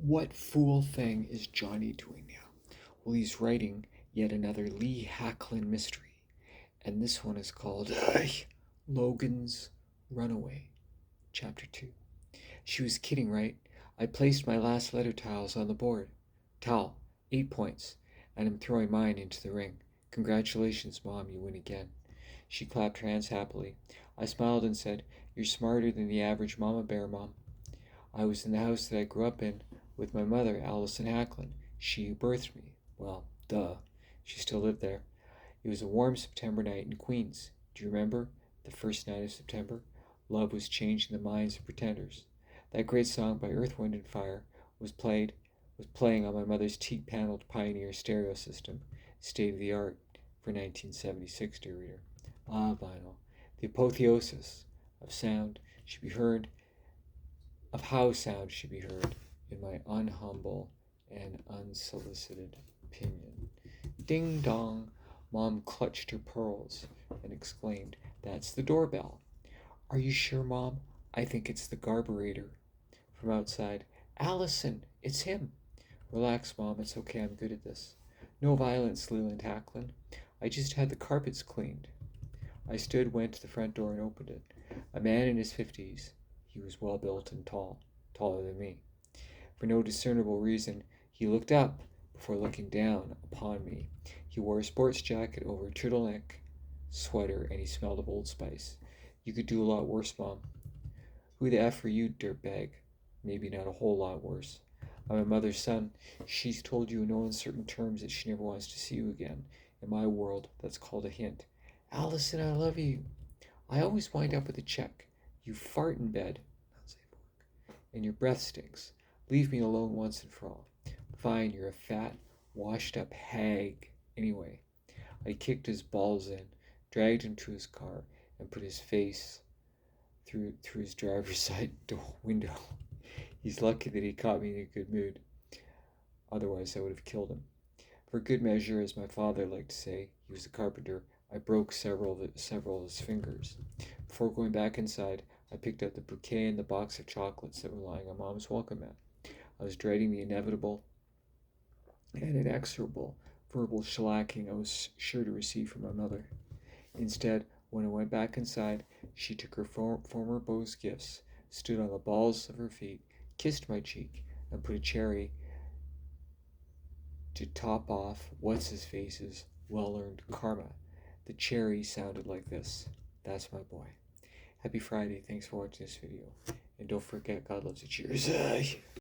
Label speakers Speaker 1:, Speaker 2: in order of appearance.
Speaker 1: What fool thing is Johnny doing now? Well, he's writing yet another Lee Hacklin mystery, and this one is called Logan's Runaway, Chapter 2. She was kidding, right? I placed my last letter tiles on the board. Towel, 8 points, and I'm throwing mine into the ring. Congratulations, Mom, you win again. She clapped her hands happily. I smiled and said, You're smarter than the average mama bear, Mom. I was in the house that I grew up in with my mother, Allison Hacklin. She who birthed me. Well, duh. She still lived there. It was a warm September night in Queens. Do you remember? The first night of September? Love was changing the minds of pretenders. That great song by Earth, Wind and Fire was playing on my mother's teak-paneled Pioneer stereo system, state of the art for 1976, dear reader. Ah, vinyl, the apotheosis of sound should be heard, of how sound should be heard, in my unhumble and unsolicited opinion. Ding dong! Mom clutched her pearls and exclaimed, That's the doorbell. Are you sure, Mom? I think it's the garburator. From outside, Allison, it's him. Relax, Mom, it's okay, I'm good at this. No violence, Leland Hacklin. I just had the carpets cleaned. I went to the front door and opened it. A man in his 50s. He was well built and tall, taller than me. For no discernible reason, he looked up before looking down upon me. He wore a sports jacket over a turtleneck sweater, and he smelled of Old Spice. You could do a lot worse, Mom. Who the F are you, dirtbag? Maybe not a whole lot worse. I'm my mother's son. She's told you in no uncertain terms that she never wants to see you again. In my world, that's called a hint. Allison, I love you. I always wind up with a check. You fart in bed, and your breath stinks. Leave me alone once and for all. Fine, you're a fat, washed up hag. Anyway, I kicked his balls in, dragged him to his car, and put his face through his driver's side window. He's lucky that he caught me in a good mood. Otherwise, I would have killed him. For good measure, as my father liked to say, he was a carpenter, I broke several of his fingers. Before going back inside, I picked up the bouquet and the box of chocolates that were lying on Mom's welcome mat. I was dreading the inevitable and inexorable verbal shellacking I was sure to receive from my mother. Instead, when I went back inside, she took her former beau's gifts, stood on the balls of her feet, kissed my cheek, and put a cherry to top off what's-his-face's well-earned karma. The cherry sounded like this. That's my boy. Happy Friday. Thanks for watching this video. And don't forget, God loves you. Cheers.